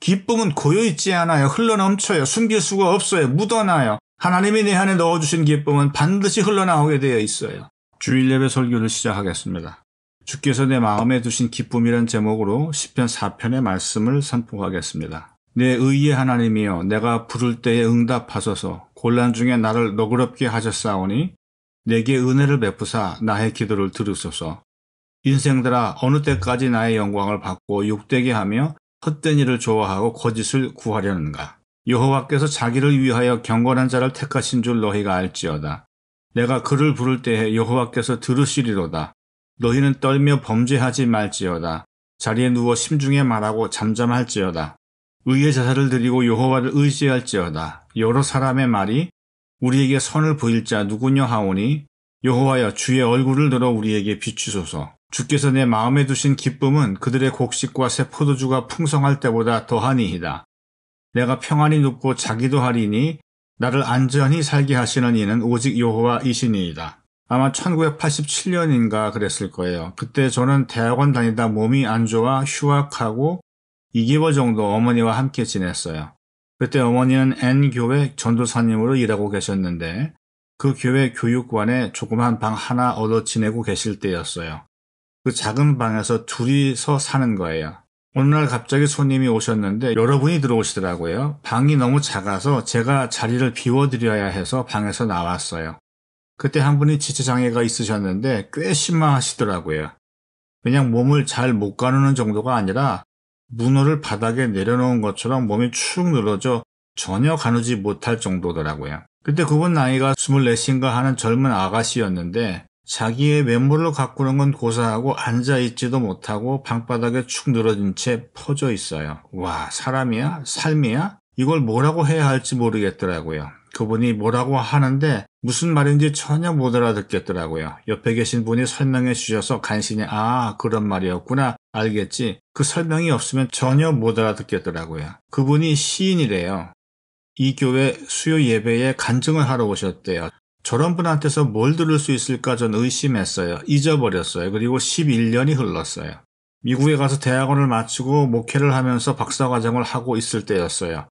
기쁨은 고여있지 않아요. 흘러넘쳐요. 숨길 수가 없어요. 묻어나요. 하나님이 내 안에 넣어주신 기쁨은 반드시 흘러나오게 되어 있어요. 주일 예배 설교를 시작하겠습니다. 주께서 내 마음에 두신 기쁨이란 제목으로 시편 4편의 말씀을 선포하겠습니다. 내 의의 하나님이여, 내가 부를 때에 응답하소서. 곤란 중에 나를 너그럽게 하셨사오니 내게 은혜를 베푸사 나의 기도를 들으소서. 인생들아, 어느 때까지 나의 영광을 받고 욕되게 하며 헛된 일을 좋아하고 거짓을 구하려는가. 여호와께서 자기를 위하여 경건한 자를 택하신 줄 너희가 알지어다. 내가 그를 부를 때에 여호와께서 들으시리로다. 너희는 떨며 범죄하지 말지어다. 자리에 누워 심중에 말하고 잠잠할지어다. 의의 제사를 드리고 여호와를 의지할지어다. 여러 사람의 말이 우리에게 선을 보일 자 누구냐 하오니 여호와여, 주의 얼굴을 들어 우리에게 비추소서. 주께서 내 마음에 두신 기쁨은 그들의 곡식과 새 포도주가 풍성할 때보다 더하니이다. 내가 평안히 눕고 자기도 하리니 나를 안전히 살게 하시는 이는 오직 여호와이시니이다. 아마 1987년인가 그랬을 거예요. 그때 저는 대학원 다니다 몸이 안 좋아 휴학하고 2개월 정도 어머니와 함께 지냈어요. 그때 어머니는 N교회 전도사님으로 일하고 계셨는데 그 교회 교육관에 조그만 방 하나 얻어 지내고 계실 때였어요. 그 작은 방에서 둘이서 사는 거예요. 어느 날 갑자기 손님이 오셨는데 여러분이 들어오시더라고요. 방이 너무 작아서 제가 자리를 비워드려야 해서 방에서 나왔어요. 그때 한 분이 지체장애가 있으셨는데 꽤 심하시더라고요. 그냥 몸을 잘 못 가누는 정도가 아니라 문어를 바닥에 내려놓은 것처럼 몸이 축 늘어져 전혀 가누지 못할 정도더라고요. 그때 그분 나이가 24인가 하는 젊은 아가씨였는데 자기의 외모를 가꾸는 건 고사하고 앉아있지도 못하고 방바닥에 축 늘어진 채 퍼져 있어요. 와, 사람이야? 삶이야? 이걸 뭐라고 해야 할지 모르겠더라고요. 그분이 뭐라고 하는데 무슨 말인지 전혀 못 알아듣겠더라고요. 옆에 계신 분이 설명해 주셔서 간신히 그런 말이었구나 알겠지. 그 설명이 없으면 전혀 못 알아듣겠더라고요. 그분이 시인이래요. 이 교회 수요 예배에 간증을 하러 오셨대요. 저런 분한테서 뭘 들을 수 있을까 전 의심했어요. 잊어버렸어요. 그리고 11년이 흘렀어요. 미국에 가서 대학원을 마치고 목회를 하면서 박사과정을 하고 있을 때였어요.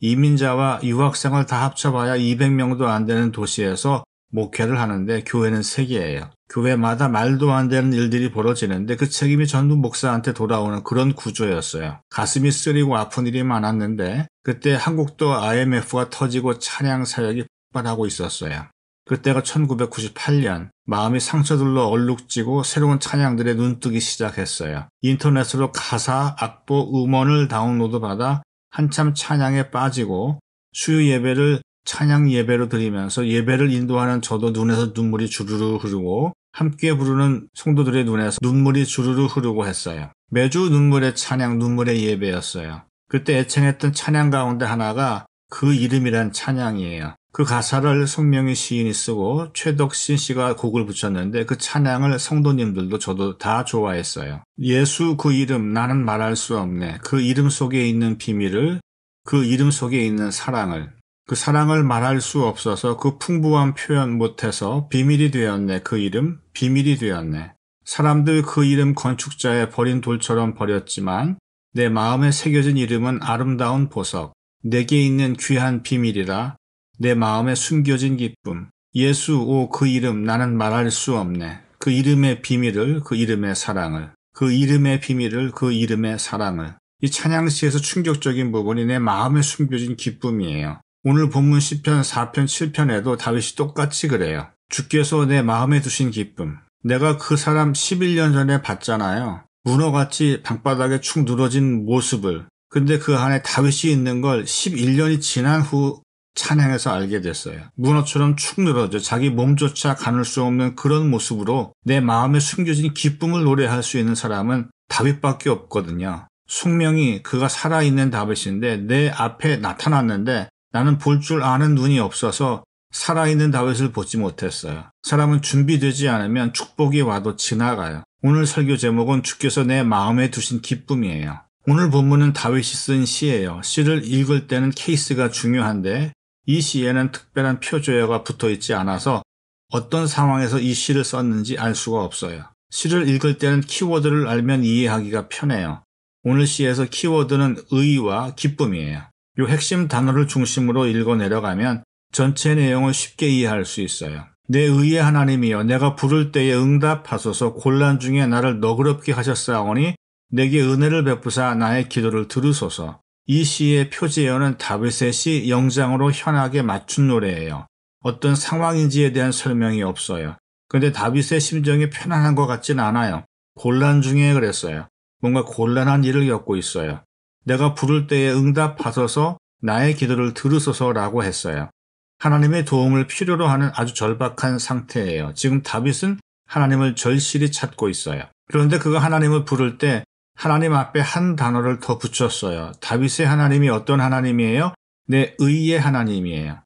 이민자와 유학생을 다 합쳐봐야 200명도 안 되는 도시에서 목회를 하는데 교회는 3개예요. 교회마다 말도 안 되는 일들이 벌어지는데 그 책임이 전부 목사한테 돌아오는 그런 구조였어요. 가슴이 쓰리고 아픈 일이 많았는데 그때 한국도 IMF가 터지고 찬양 사역이 폭발하고 있었어요. 그때가 1998년, 마음이 상처들로 얼룩지고 새로운 찬양들에 눈뜨기 시작했어요. 인터넷으로 가사, 악보, 음원을 다운로드 받아 한참 찬양에 빠지고 수요 예배를 찬양 예배로 드리면서 예배를 인도하는 저도 눈에서 눈물이 주르르 흐르고 함께 부르는 성도들의 눈에서 눈물이 주르르 흐르고 했어요. 매주 눈물의 찬양, 눈물의 예배였어요. 그때 애청했던 찬양 가운데 하나가 그 이름이란 찬양이에요. 그 가사를 송명희 시인이 쓰고 최덕신 씨가 곡을 붙였는데 그 찬양을 성도님들도 저도 다 좋아했어요. 예수 그 이름 나는 말할 수 없네. 그 이름 속에 있는 비밀을, 그 이름 속에 있는 사랑을, 그 사랑을 말할 수 없어서 그 풍부한 표현 못해서 비밀이 되었네. 그 이름 비밀이 되었네. 사람들 그 이름 건축자의 버린 돌처럼 버렸지만 내 마음에 새겨진 이름은 아름다운 보석. 내게 있는 귀한 비밀이라 내 마음에 숨겨진 기쁨. 예수 오 그 이름 나는 말할 수 없네. 그 이름의 비밀을, 그 이름의 사랑을. 그 이름의 비밀을, 그 이름의 사랑을. 이 찬양시에서 충격적인 부분이 내 마음에 숨겨진 기쁨이에요. 오늘 본문 시편 4편 7편에도 다윗이 똑같이 그래요. 주께서 내 마음에 두신 기쁨. 내가 그 사람 11년 전에 봤잖아요. 문어같이 방바닥에 축 늘어진 모습을. 근데 그 안에 다윗이 있는 걸 11년이 지난 후 찬양해서 알게 됐어요. 문어처럼 축 늘어져 자기 몸조차 가눌 수 없는 그런 모습으로 내 마음에 숨겨진 기쁨을 노래할 수 있는 사람은 다윗밖에 없거든요. 숙명이 그가 살아있는 다윗인데 내 앞에 나타났는데 나는 볼 줄 아는 눈이 없어서 살아있는 다윗을 보지 못했어요. 사람은 준비되지 않으면 축복이 와도 지나가요. 오늘 설교 제목은 주께서 내 마음에 두신 기쁨이에요. 오늘 본문은 다윗이 쓴 시예요. 시를 읽을 때는 케이스가 중요한데 이 시에는 특별한 표조어가 붙어있지 않아서 어떤 상황에서 이 시를 썼는지 알 수가 없어요. 시를 읽을 때는 키워드를 알면 이해하기가 편해요. 오늘 시에서 키워드는 의와 기쁨이에요. 이 핵심 단어를 중심으로 읽어 내려가면 전체 내용을 쉽게 이해할 수 있어요. 내 의의 하나님이여 내가 부를 때에 응답하소서 곤란 중에 나를 너그럽게 하셨사오니 내게 은혜를 베푸사 나의 기도를 들으소서. 이 시의 표제어는 다윗의 시 영장으로 현하게 맞춘 노래예요. 어떤 상황인지에 대한 설명이 없어요. 그런데 다윗의 심정이 편안한 것 같진 않아요. 곤란 중에 그랬어요. 뭔가 곤란한 일을 겪고 있어요. 내가 부를 때에 응답하소서 나의 기도를 들으소서라고 했어요. 하나님의 도움을 필요로 하는 아주 절박한 상태예요. 지금 다윗은 하나님을 절실히 찾고 있어요. 그런데 그가 하나님을 부를 때 하나님 앞에 한 단어를 더 붙였어요. 다윗의 하나님이 어떤 하나님이에요? 내 의의 하나님이에요.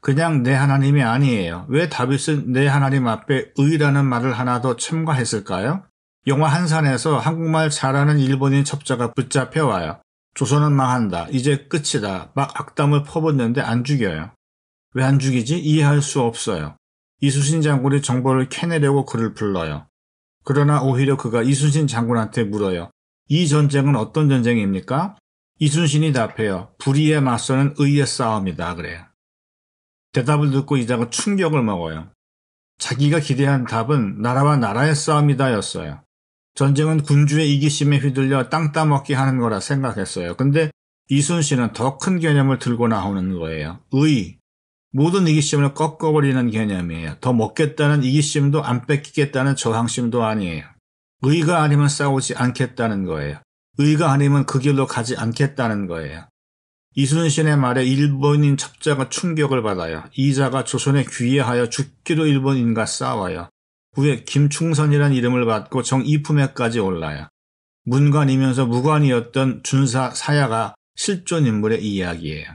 그냥 내 하나님이 아니에요. 왜 다윗은 내 하나님 앞에 의라는 말을 하나 더 첨가했을까요? 영화 한산에서 한국말 잘하는 일본인 첩자가 붙잡혀와요. 조선은 망한다. 이제 끝이다. 막 악담을 퍼붓는데 안 죽여요. 왜 안 죽이지? 이해할 수 없어요. 이순신 장군이 정보를 캐내려고 그를 불러요. 그러나 오히려 그가 이순신 장군한테 물어요. 이 전쟁은 어떤 전쟁입니까? 이순신이 답해요. 불의에 맞서는 의의 싸움이다. 그래요. 대답을 듣고 이자가 충격을 먹어요. 자기가 기대한 답은 나라와 나라의 싸움이다 였어요. 전쟁은 군주의 이기심에 휘둘려 땅 따먹기 하는 거라 생각했어요. 근데 이순신은 더 큰 개념을 들고 나오는 거예요. 의. 모든 이기심을 꺾어버리는 개념이에요. 더 먹겠다는 이기심도 안 뺏기겠다는 저항심도 아니에요. 의가 아니면 싸우지 않겠다는 거예요. 의가 아니면 그 길로 가지 않겠다는 거예요. 이순신의 말에 일본인 첩자가 충격을 받아요. 이자가 조선에 귀화하여 죽기로 일본인과 싸워요. 후에 김충선이라는 이름을 받고 정이품에까지 올라요. 문관이면서 무관이었던 준사 사야가 실존 인물의 이야기예요.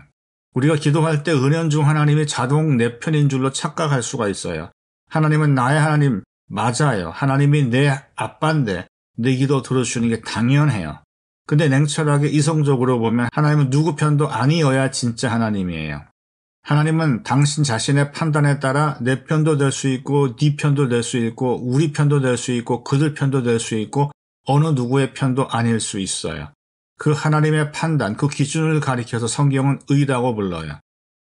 우리가 기도할 때 은연중 하나님이 자동 내 편인 줄로 착각할 수가 있어요. 하나님은 나의 하나님 맞아요. 하나님이 내 아빠인데 내 기도 들어주시는 게 당연해요. 근데 냉철하게 이성적으로 보면 하나님은 누구 편도 아니어야 진짜 하나님이에요. 하나님은 당신 자신의 판단에 따라 내 편도 될 수 있고 네 편도 될 수 있고 우리 편도 될 수 있고 그들 편도 될 수 있고 어느 누구의 편도 아닐 수 있어요. 그 하나님의 판단, 그 기준을 가리켜서 성경은 의라고 불러요.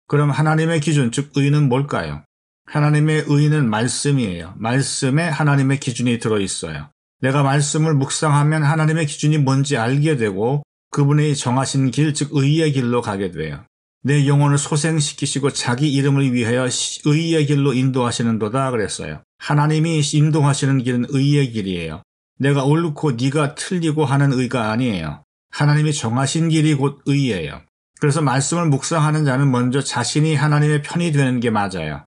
그럼 하나님의 기준, 즉 의는 뭘까요? 하나님의 의는 말씀이에요. 말씀에 하나님의 기준이 들어있어요. 내가 말씀을 묵상하면 하나님의 기준이 뭔지 알게 되고 그분이 정하신 길, 즉 의의 길로 가게 돼요. 내 영혼을 소생시키시고 자기 이름을 위하여 의의 길로 인도하시는도다 그랬어요. 하나님이 인도하시는 길은 의의 길이에요. 내가 옳고 네가 틀리고 하는 의가 아니에요. 하나님이 정하신 길이 곧 의예요. 그래서 말씀을 묵상하는 자는 먼저 자신이 하나님의 편이 되는 게 맞아요.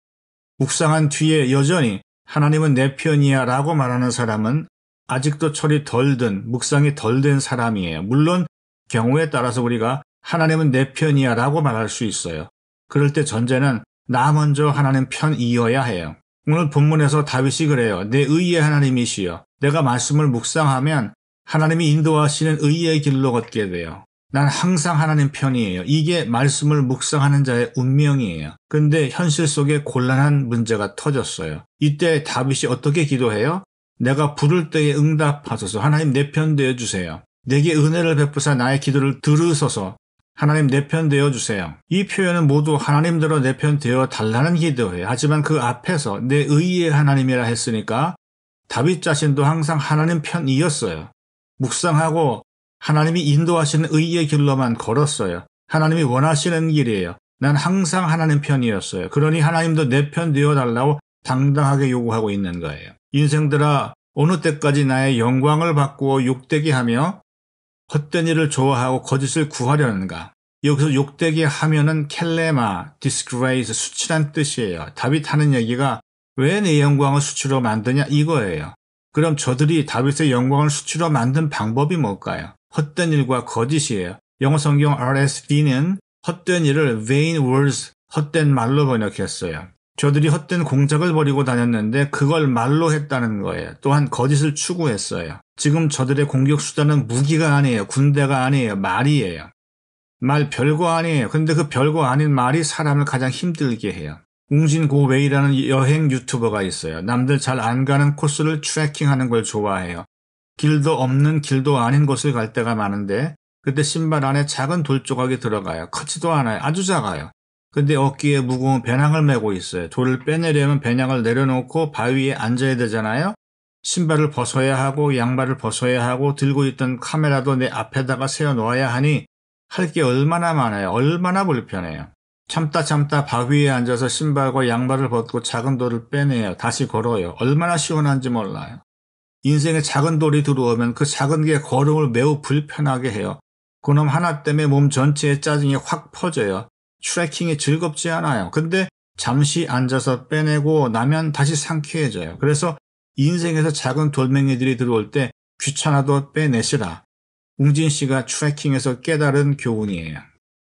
묵상한 뒤에 여전히 하나님은 내 편이야 라고 말하는 사람은 아직도 철이 덜 든, 묵상이 덜 된 사람이에요. 물론 경우에 따라서 우리가 하나님은 내 편이야 라고 말할 수 있어요. 그럴 때 전제는 나 먼저 하나님 편이어야 해요. 오늘 본문에서 다윗이 그래요. 내 의의 하나님이시여. 내가 말씀을 묵상하면 하나님이 인도하시는 의의 길로 걷게 돼요. 난 항상 하나님 편이에요. 이게 말씀을 묵상하는 자의 운명이에요. 근데 현실 속에 곤란한 문제가 터졌어요. 이때 다윗이 어떻게 기도해요? 내가 부를 때에 응답하소서. 하나님 내 편 되어주세요. 내게 은혜를 베푸사 나의 기도를 들으소서. 하나님 내 편 되어주세요. 이 표현은 모두 하나님대로 내 편 되어 달라는 기도예요. 하지만 그 앞에서 내 의의 하나님이라 했으니까 다윗 자신도 항상 하나님 편이었어요. 묵상하고 하나님이 인도하시는 의의 길로만 걸었어요. 하나님이 원하시는 길이에요. 난 항상 하나님 편이었어요. 그러니 하나님도 내 편 되어달라고 당당하게 요구하고 있는 거예요. 인생들아 어느 때까지 나의 영광을 바꾸어 욕되게 하며 헛된 일을 좋아하고 거짓을 구하려는가. 여기서 욕되게 하면은 켈레마, disgrace, 수치란 뜻이에요. 다윗 하는 얘기가 왜 내 영광을 수치로 만드냐 이거예요. 그럼 저들이 다윗의 영광을 수치로 만든 방법이 뭘까요? 헛된 일과 거짓이에요. 영어 성경 RSV는 헛된 일을 vain words, 헛된 말로 번역했어요. 저들이 헛된 공작을 벌이고 다녔는데 그걸 말로 했다는 거예요. 또한 거짓을 추구했어요. 지금 저들의 공격 수단은 무기가 아니에요. 군대가 아니에요. 말이에요. 말 별거 아니에요. 근데 그 별거 아닌 말이 사람을 가장 힘들게 해요. 웅진고웨이라는 여행 유튜버가 있어요. 남들 잘 안 가는 코스를 트래킹하는 걸 좋아해요. 길도 없는 길도 아닌 곳을 갈 때가 많은데 그때 신발 안에 작은 돌 조각이 들어가요. 크지도 않아요. 아주 작아요. 근데 어깨에 무거운 배낭을 메고 있어요. 돌을 빼내려면 배낭을 내려놓고 바위에 앉아야 되잖아요. 신발을 벗어야 하고 양말을 벗어야 하고 들고 있던 카메라도 내 앞에다가 세워놓아야 하니 할 게 얼마나 많아요. 얼마나 불편해요. 참다 바위에 앉아서 신발과 양말을 벗고 작은 돌을 빼내요. 다시 걸어요. 얼마나 시원한지 몰라요. 인생에 작은 돌이 들어오면 그 작은 게 걸음을 매우 불편하게 해요. 그놈 하나 때문에 몸 전체에 짜증이 확 퍼져요. 트레킹이 즐겁지 않아요. 근데 잠시 앉아서 빼내고 나면 다시 상쾌해져요. 그래서 인생에서 작은 돌멩이들이 들어올 때 귀찮아도 빼내시라. 웅진 씨가 트레킹에서 깨달은 교훈이에요.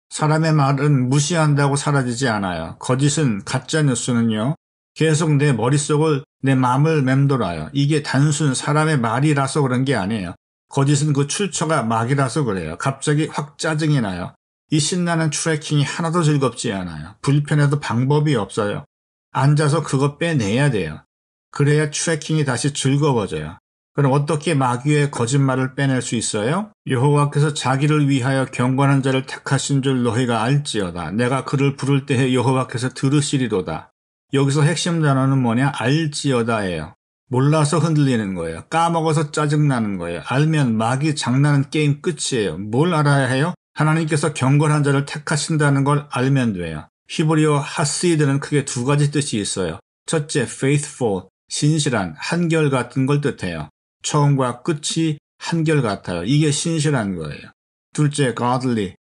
사람의 말은 무시한다고 사라지지 않아요. 거짓은, 가짜 뉴스는요. 계속 내 머릿속을, 내 마음을 맴돌아요. 이게 단순 사람의 말이라서 그런 게 아니에요. 거짓은 그 출처가 막이라서 그래요. 갑자기 확 짜증이 나요. 이 신나는 트레킹이 하나도 즐겁지 않아요. 불편해도 방법이 없어요. 앉아서 그거 빼내야 돼요. 그래야 트레킹이 다시 즐거워져요. 그럼 어떻게 마귀의 거짓말을 빼낼 수 있어요? 여호와께서 자기를 위하여 경건한 자를 택하신 줄 너희가 알지어다. 내가 그를 부를 때에 여호와께서 들으시리로다. 여기서 핵심 단어는 뭐냐? 알지어다예요. 몰라서 흔들리는 거예요. 까먹어서 짜증나는 거예요. 알면 마귀 장난은 게임 끝이에요. 뭘 알아야 해요? 하나님께서 경건한 자를 택하신다는 걸 알면 돼요. 히브리어 하시드는 크게 두 가지 뜻이 있어요. 첫째, faithful, 신실한, 한결같은 걸 뜻해요. 처음과 끝이 한결같아요. 이게 신실한 거예요. 둘째, godly,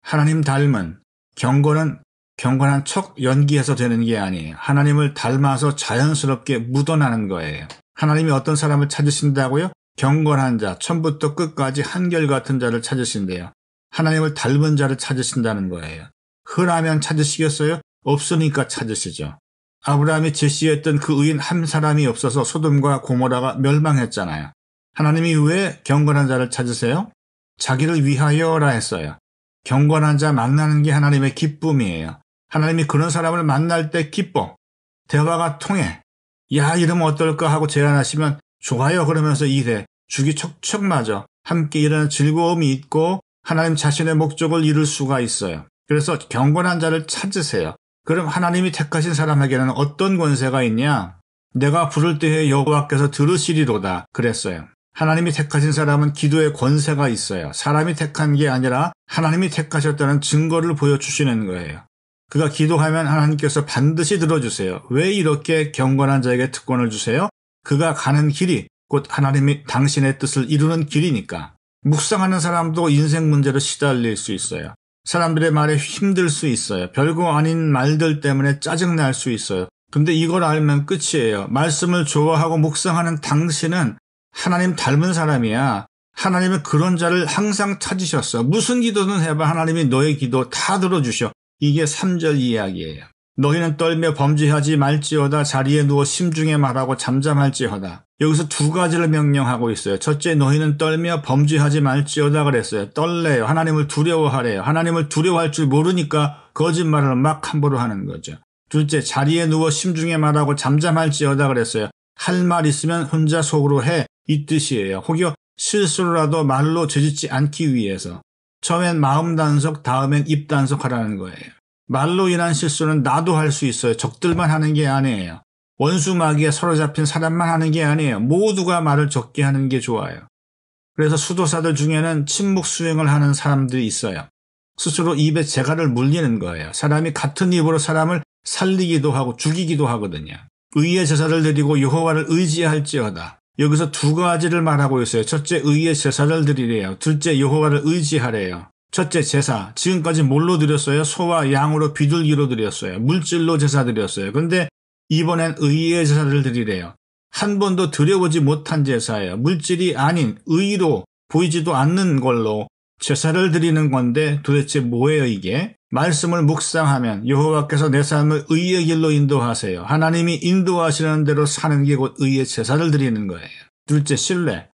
하나님 닮은, 경건한 척 연기해서 되는 게 아니에요. 하나님을 닮아서 자연스럽게 묻어나는 거예요. 하나님이 어떤 사람을 찾으신다고요? 경건한 자, 처음부터 끝까지 한결같은 자를 찾으신대요. 하나님을 닮은 자를 찾으신다는 거예요. 흔하면 찾으시겠어요? 없으니까 찾으시죠. 아브라함이 제시했던 그 의인 한 사람이 없어서 소돔과 고모라가 멸망했잖아요. 하나님이 왜 경건한 자를 찾으세요? 자기를 위하여라 했어요. 경건한 자 만나는 게 하나님의 기쁨이에요. 하나님이 그런 사람을 만날 때 기뻐. 대화가 통해. 야, 이러면 어떨까 하고 제안하시면 좋아요 그러면서 일해. 죽이 척척 맞아. 함께 일하는 즐거움이 있고 하나님 자신의 목적을 이룰 수가 있어요. 그래서 경건한 자를 찾으세요. 그럼 하나님이 택하신 사람에게는 어떤 권세가 있냐? 내가 부를 때에 여호와께서 들으시리로다 그랬어요. 하나님이 택하신 사람은 기도의 권세가 있어요. 사람이 택한 게 아니라 하나님이 택하셨다는 증거를 보여주시는 거예요. 그가 기도하면 하나님께서 반드시 들어주세요. 왜 이렇게 경건한 자에게 특권을 주세요? 그가 가는 길이 곧 하나님이 당신의 뜻을 이루는 길이니까. 묵상하는 사람도 인생 문제로 시달릴 수 있어요. 사람들의 말에 힘들 수 있어요. 별거 아닌 말들 때문에 짜증날 수 있어요. 근데 이걸 알면 끝이에요. 말씀을 좋아하고 묵상하는 당신은 하나님 닮은 사람이야. 하나님은 그런 자를 항상 찾으셨어. 무슨 기도든 해봐 하나님이 너의 기도 다 들어주셔. 이게 3절 이야기예요. 너희는 떨며 범죄하지 말지어다. 자리에 누워 심중에 말하고 잠잠할지어다. 여기서 두 가지를 명령하고 있어요. 첫째, 너희는 떨며 범죄하지 말지어다 그랬어요. 떨래요. 하나님을 두려워하래요. 하나님을 두려워할 줄 모르니까 거짓말을 막 함부로 하는 거죠. 둘째, 자리에 누워 심중에 말하고 잠잠할지어다 그랬어요. 할 말 있으면 혼자 속으로 해. 이 뜻이에요. 혹여 실수로라도 말로 죄짓지 않기 위해서. 처음엔 마음 단속, 다음엔 입 단속하라는 거예요. 말로 인한 실수는 나도 할 수 있어요. 적들만 하는 게 아니에요. 원수 마귀에 사로잡힌 사람만 하는 게 아니에요. 모두가 말을 적게 하는 게 좋아요. 그래서 수도사들 중에는 침묵 수행을 하는 사람들이 있어요. 스스로 입에 재갈을 물리는 거예요. 사람이 같은 입으로 사람을 살리기도 하고 죽이기도 하거든요. 의의 제사를 드리고 여호와를 의지할지어다. 여기서 두 가지를 말하고 있어요. 첫째, 의의 제사를 드리래요. 둘째, 여호와를 의지하래요. 첫째, 제사. 지금까지 뭘로 드렸어요? 소와 양으로 비둘기로 드렸어요. 물질로 제사 드렸어요. 근데 이번엔 의의 제사를 드리래요. 한 번도 드려보지 못한 제사예요. 물질이 아닌 의로 보이지도 않는 걸로 제사를 드리는 건데 도대체 뭐예요 이게? 말씀을 묵상하면 여호와께서 내 삶을 의의 길로 인도하세요. 하나님이 인도하시는 대로 사는 게 곧 의의 제사를 드리는 거예요. 둘째, 신뢰.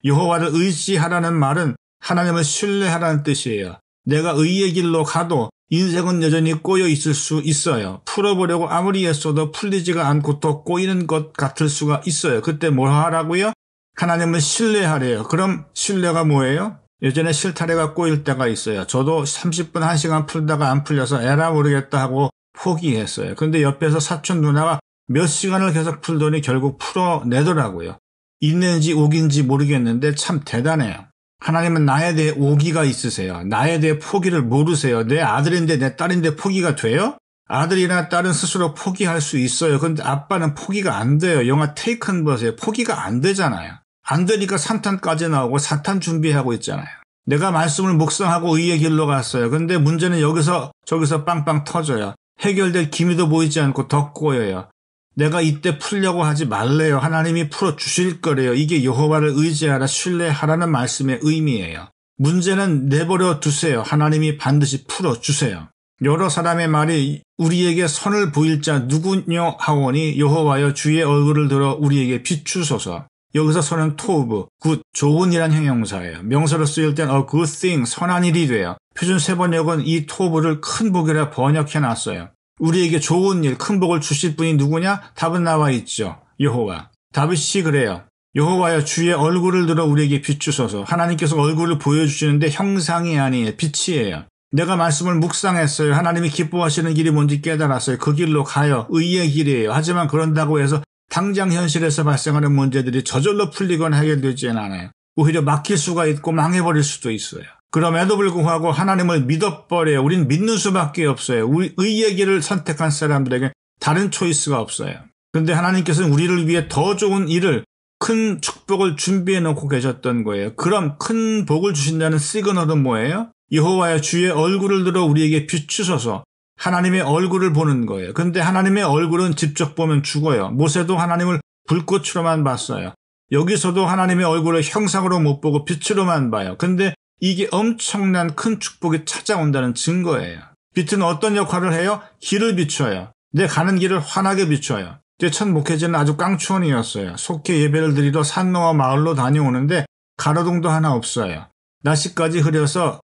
여호와를 의지하라는 말은 하나님을 신뢰하라는 뜻이에요. 내가 의의 길로 가도 인생은 여전히 꼬여 있을 수 있어요. 풀어보려고 아무리 애써도 풀리지가 않고 또 꼬이는 것 같을 수가 있어요. 그때 뭘 하라고요? 하나님을 신뢰하래요. 그럼 신뢰가 뭐예요? 예전에 실타래가 꼬일 때가 있어요. 저도 30분 1시간 풀다가 안 풀려서 에라 모르겠다 하고 포기했어요. 근데 옆에서 사촌 누나가 몇 시간을 계속 풀더니 결국 풀어내더라고요. 있는지 오기인지 모르겠는데 참 대단해요. 하나님은 나에 대해 오기가 있으세요. 나에 대해 포기를 모르세요. 내 아들인데 내 딸인데 포기가 돼요? 아들이나 딸은 스스로 포기할 수 있어요. 근데 아빠는 포기가 안 돼요. 영화 테이큰 보세요. 포기가 안 되잖아요. 안 되니까 3탄까지 나오고 4탄 준비하고 있잖아요. 내가 말씀을 묵상하고 의의 길로 갔어요. 근데 문제는 여기서 저기서 빵빵 터져요. 해결될 기미도 보이지 않고 더 꼬여요. 내가 이때 풀려고 하지 말래요. 하나님이 풀어주실 거래요. 이게 여호와를 의지하라 신뢰하라는 말씀의 의미예요. 문제는 내버려 두세요. 하나님이 반드시 풀어주세요. 여러 사람의 말이 우리에게 선을 보일 자 누구뇨 하오니 여호와여 주의 얼굴을 들어 우리에게 비추소서. 여기서 선은 토브, 굿, 좋은이란 형용사예요. 명사로 쓰일 땐 a good thing, 선한 일이 돼요. 표준 세번역은 이 토브를 큰 복이라 번역해놨어요. 우리에게 좋은 일, 큰 복을 주실 분이 누구냐? 답은 나와 있죠. 여호와. 다윗이 그래요. 여호와여 주의 얼굴을 들어 우리에게 비추소서. 하나님께서 얼굴을 보여주시는데 형상이 아니에요. 빛이에요. 내가 말씀을 묵상했어요. 하나님이 기뻐하시는 길이 뭔지 깨달았어요. 그 길로 가요. 의의 길이에요. 하지만 그런다고 해서 당장 현실에서 발생하는 문제들이 저절로 풀리거나 해결되지는 않아요. 오히려 막힐 수가 있고 망해버릴 수도 있어요. 그럼에도 불구하고 하나님을 믿어버려요. 우린 믿는 수밖에 없어요. 의의 길을 선택한 사람들에게 다른 초이스가 없어요. 그런데 하나님께서는 우리를 위해 더 좋은 일을, 큰 축복을 준비해 놓고 계셨던 거예요. 그럼 큰 복을 주신다는 시그널은 뭐예요? 여호와여 주의 얼굴을 들어 우리에게 비추소서. 하나님의 얼굴을 보는 거예요. 근데 하나님의 얼굴은 직접 보면 죽어요. 모세도 하나님을 불꽃으로만 봤어요. 여기서도 하나님의 얼굴을 형상으로 못 보고 빛으로만 봐요. 근데 이게 엄청난 큰 축복이 찾아온다는 증거예요. 빛은 어떤 역할을 해요? 길을 비춰요. 내 가는 길을 환하게 비춰요. 제 첫 목회지는 아주 깡촌이었어요. 속해 예배를 드리러 산 넘어 마을로 다녀오는데 가로등도 하나 없어요. 날씨까지 흐려서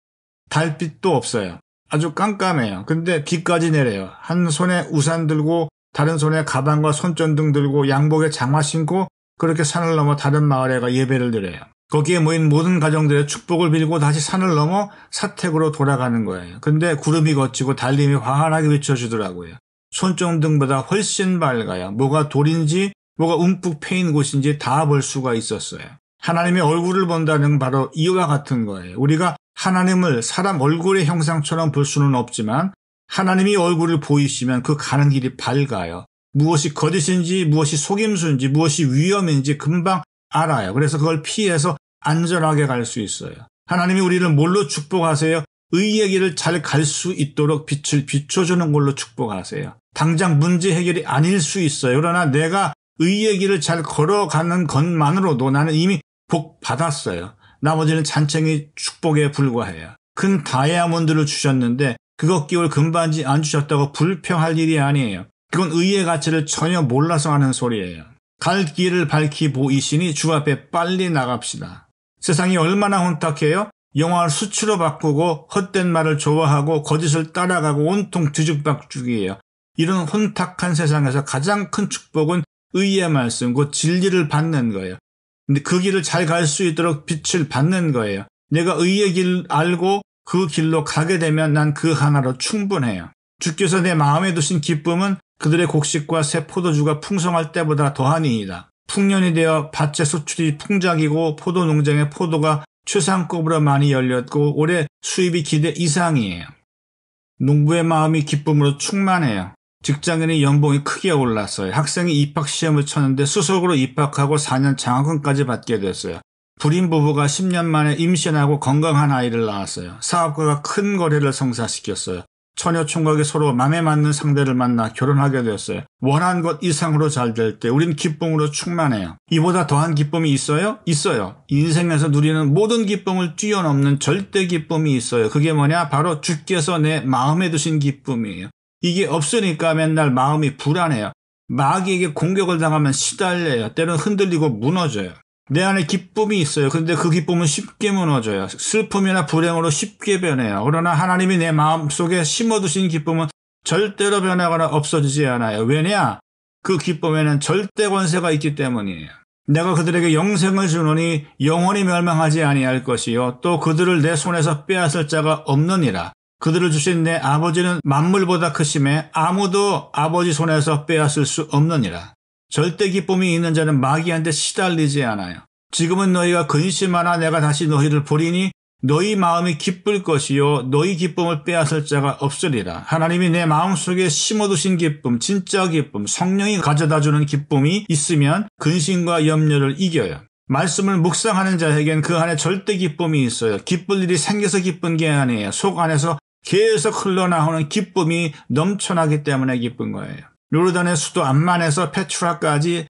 달빛도 없어요. 아주 깜깜해요. 근데 비까지 내려요. 한 손에 우산 들고 다른 손에 가방과 손전등 들고 양복에 장화 신고 그렇게 산을 넘어 다른 마을에 가 예배를 드려요. 거기에 모인 모든 가정들의 축복을 빌고 다시 산을 넘어 사택으로 돌아가는 거예요. 근데 구름이 걷히고 달림이 환하게 비춰주더라고요. 손전등보다 훨씬 밝아요. 뭐가 돌인지 뭐가 움푹 패인 곳인지 다 볼 수가 있었어요. 하나님의 얼굴을 본다는 건 바로 이와 같은 거예요. 우리가 하나님을 사람 얼굴의 형상처럼 볼 수는 없지만 하나님이 얼굴을 보이시면 그 가는 길이 밝아요. 무엇이 거짓인지 무엇이 속임수인지 무엇이 위험인지 금방 알아요. 그래서 그걸 피해서 안전하게 갈 수 있어요. 하나님이 우리를 뭘로 축복하세요? 의의 길을 잘 갈 수 있도록 빛을 비춰주는 걸로 축복하세요. 당장 문제 해결이 아닐 수 있어요. 그러나 내가 의의 길을 잘 걸어가는 것만으로도 나는 이미 복 받았어요. 나머지는 잔챙이 축복에 불과해요. 큰 다이아몬드를 주셨는데 그것 끼울 금반지 안 주셨다고 불평할 일이 아니에요. 그건 의의 가치를 전혀 몰라서 하는 소리예요. 갈 길을 밝히 보이시니 주 앞에 빨리 나갑시다. 세상이 얼마나 혼탁해요? 영화를 수치로 바꾸고 헛된 말을 좋아하고 거짓을 따라가고 온통 뒤죽박죽이에요. 이런 혼탁한 세상에서 가장 큰 축복은 의의 말씀, 곧 진리를 받는 거예요. 근데 그 길을 잘 갈 수 있도록 빛을 받는 거예요. 내가 의의 길 알고 그 길로 가게 되면 난 그 하나로 충분해요. 주께서 내 마음에 두신 기쁨은 그들의 곡식과 새 포도주가 풍성할 때보다 더하니이다. 풍년이 되어 밭의 수출이 풍작이고 포도 농장의 포도가 최상급으로 많이 열렸고 올해 수입이 기대 이상이에요. 농부의 마음이 기쁨으로 충만해요. 직장인의 연봉이 크게 올랐어요. 학생이 입학시험을 쳤는데 수석으로 입학하고 4년 장학금까지 받게 됐어요. 불임 부부가 10년 만에 임신하고 건강한 아이를 낳았어요. 사업가가 큰 거래를 성사시켰어요. 처녀 총각이 서로 맘에 맞는 상대를 만나 결혼하게 됐어요. 원한 것 이상으로 잘 될 때 우린 기쁨으로 충만해요. 이보다 더한 기쁨이 있어요? 있어요. 인생에서 누리는 모든 기쁨을 뛰어넘는 절대 기쁨이 있어요. 그게 뭐냐? 바로 주께서 내 마음에 두신 기쁨이에요. 이게 없으니까 맨날 마음이 불안해요. 마귀에게 공격을 당하면 시달려요. 때로는 흔들리고 무너져요. 내 안에 기쁨이 있어요. 근데 그 기쁨은 쉽게 무너져요. 슬픔이나 불행으로 쉽게 변해요. 그러나 하나님이 내 마음속에 심어두신 기쁨은 절대로 변하거나 없어지지 않아요. 왜냐? 그 기쁨에는 절대 권세가 있기 때문이에요. 내가 그들에게 영생을 주노니 영원히 멸망하지 아니할 것이요 또 그들을 내 손에서 빼앗을 자가 없느니라. 그들을 주신 내 아버지는 만물보다 크심에 아무도 아버지 손에서 빼앗을 수 없느니라. 절대 기쁨이 있는 자는 마귀한테 시달리지 않아요. 지금은 너희가 근심하나 내가 다시 너희를 보리니 너희 마음이 기쁠 것이요 너희 기쁨을 빼앗을 자가 없으리라. 하나님이 내 마음속에 심어두신 기쁨, 진짜 기쁨, 성령이 가져다주는 기쁨이 있으면 근심과 염려를 이겨요. 말씀을 묵상하는 자에겐 그 안에 절대 기쁨이 있어요. 기쁠 일이 생겨서 기쁜 게 아니에요. 속 안에서 계속 흘러나오는 기쁨이 넘쳐나기 때문에 기쁜 거예요. 요르단의 수도 암만에서 페트라까지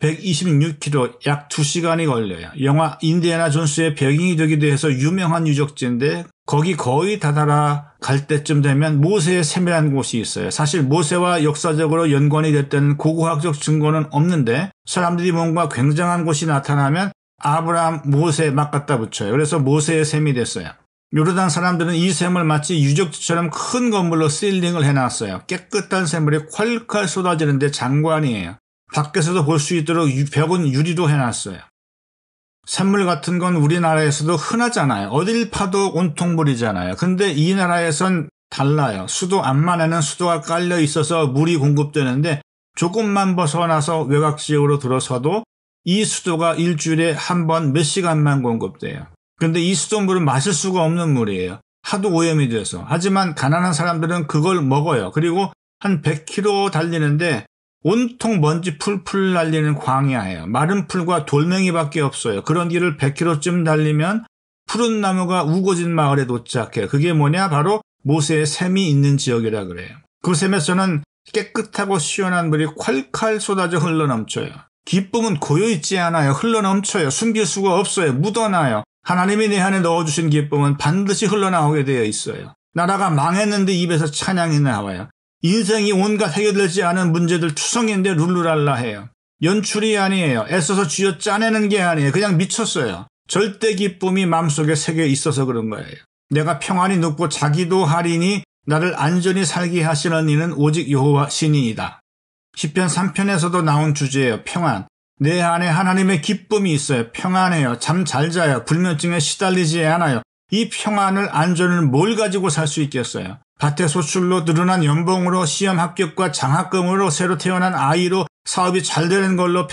126km, 약 2시간이 걸려요. 영화 인디애나 존스의 배경이 되기도 해서 유명한 유적지인데 거기 거의 다다라 갈 때쯤 되면 모세의 세밀한 곳이 있어요. 사실 모세와 역사적으로 연관이 됐다는 고고학적 증거는 없는데 사람들이 뭔가 굉장한 곳이 나타나면 아브라함, 모세 막 갖다 붙여요. 그래서 모세의 셈이 됐어요. 요르단 사람들은 이 샘을 마치 유적지처럼 큰 건물로 실링을 해놨어요. 깨끗한 샘물이 콸콸 쏟아지는데 장관이에요. 밖에서도 볼 수 있도록 벽은 유리로 해놨어요. 샘물 같은 건 우리나라에서도 흔하잖아요. 어딜 파도 온통 물이잖아요. 근데 이 나라에선 달라요. 수도 암만에는 수도가 깔려 있어서 물이 공급되는데 조금만 벗어나서 외곽지역으로 들어서도 이 수도가 일주일에 한 번 몇 시간만 공급돼요. 근데 이 수돗물은 마실 수가 없는 물이에요. 하도 오염이 돼서. 하지만 가난한 사람들은 그걸 먹어요. 그리고 한 100km 달리는데 온통 먼지 풀풀 날리는 광야예요. 마른 풀과 돌멩이밖에 없어요. 그런 길을 100km쯤 달리면 푸른 나무가 우거진 마을에 도착해요. 그게 뭐냐? 바로 모세의 샘이 있는 지역이라 그래요. 그 샘에서는 깨끗하고 시원한 물이 콸콸 쏟아져 흘러넘쳐요. 기쁨은 고여있지 않아요. 흘러넘쳐요. 숨길 수가 없어요. 묻어나요. 하나님이 내 안에 넣어주신 기쁨은 반드시 흘러나오게 되어 있어요. 나라가 망했는데 입에서 찬양이 나와요. 인생이 온갖 해결되지 않은 문제들 투성인데 룰루랄라 해요. 연출이 아니에요. 애써서 쥐어 짜내는 게 아니에요. 그냥 미쳤어요. 절대 기쁨이 마음속에 새겨 있어서 그런 거예요. 내가 평안히 눕고 자기도 하리니 나를 안전히 살게 하시는 이는 오직 여호와 신이이다. 시편 3편에서도 나온 주제예요. 평안. 내 안에 하나님의 기쁨이 있어요. 평안해요. 잠 잘 자요. 불면증에 시달리지 않아요. 이 평안을 안전을 뭘 가지고 살 수 있겠어요? 밭의 소출로 늘어난 연봉으로 시험 합격과 장학금으로 새로 태어난 아이로 사업이 잘 되는 걸로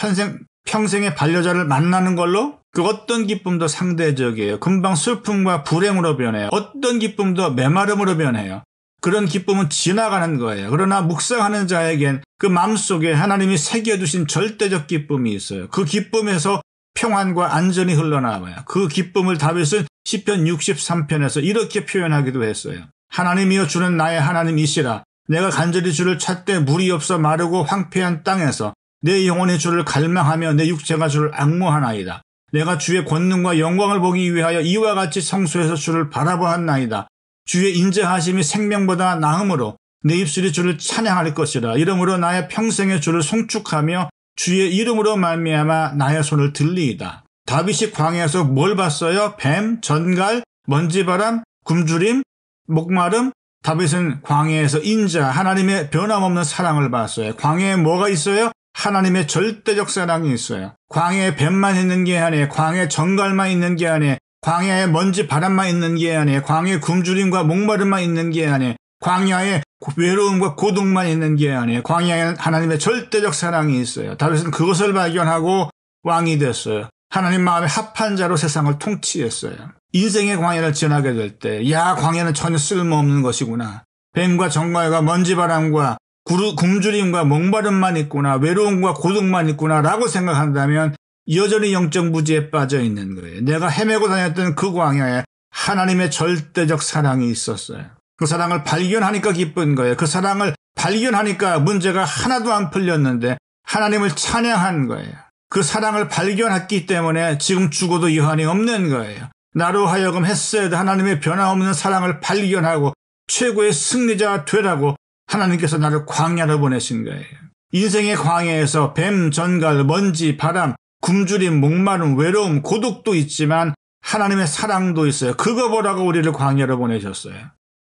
평생의 반려자를 만나는 걸로 그 어떤 기쁨도 상대적이에요. 금방 슬픔과 불행으로 변해요. 어떤 기쁨도 메마름으로 변해요. 그런 기쁨은 지나가는 거예요. 그러나 묵상하는 자에겐 그 마음속에 하나님이 새겨두신 절대적 기쁨이 있어요. 그 기쁨에서 평안과 안전이 흘러나와요. 그 기쁨을 다윗은 시편 63편에서 이렇게 표현하기도 했어요. 하나님이여 주는 나의 하나님이시라. 내가 간절히 주를 찾되 물이 없어 마르고 황폐한 땅에서 내 영혼이 주를 갈망하며 내 육체가 주를 앙모하나이다. 내가 주의 권능과 영광을 보기 위하여 이와 같이 성소에서 주를 바라보았나이다. 주의 인자하심이 생명보다 나음으로 내 입술이 주를 찬양할 것이라. 이러므로 나의 평생에 주를 송축하며 주의 이름으로 말미암아 나의 손을 들리이다. 다윗이 광야에서 뭘 봤어요? 뱀, 전갈, 먼지바람, 굶주림, 목마름. 다윗은 광야에서 인자, 하나님의 변함없는 사랑을 봤어요. 광야에 뭐가 있어요? 하나님의 절대적 사랑이 있어요. 광야에 뱀만 있는 게 아니에요. 광야에 전갈만 있는 게 아니에요. 광야에 먼지 바람만 있는 게 아니에요. 광야에 굶주림과 목마름만 있는 게 아니에요. 광야에 외로움과 고독만 있는 게 아니에요. 광야에는 하나님의 절대적 사랑이 있어요. 다윗은 그것을 발견하고 왕이 됐어요. 하나님 마음에 합한 자로 세상을 통치했어요. 인생의 광야를 지나게 될 때, 야, 광야는 전혀 쓸모없는 것이구나. 뱀과 정갈과 먼지바람과 굶주림과 목마름만 있구나. 외로움과 고독만 있구나. 라고 생각한다면 여전히 영적 무지에 빠져 있는 거예요. 내가 헤매고 다녔던 그 광야에 하나님의 절대적 사랑이 있었어요. 그 사랑을 발견하니까 기쁜 거예요. 그 사랑을 발견하니까 문제가 하나도 안 풀렸는데 하나님을 찬양한 거예요. 그 사랑을 발견했기 때문에 지금 죽어도 여한이 없는 거예요. 나로 하여금 헤세드 하나님의 변함없는 사랑을 발견하고 최고의 승리자가 되라고 하나님께서 나를 광야로 보내신 거예요. 인생의 광야에서 뱀, 전갈, 먼지, 바람, 굶주림, 목마름, 외로움, 고독도 있지만 하나님의 사랑도 있어요. 그거 보라고 우리를 광야로 보내셨어요.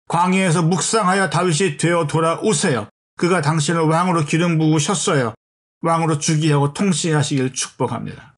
광야에서 묵상하여 다윗이 되어 돌아오세요. 그가 당신을 왕으로 기름 부으셨어요. 왕으로 즉위하고 통치하시길 축복합니다.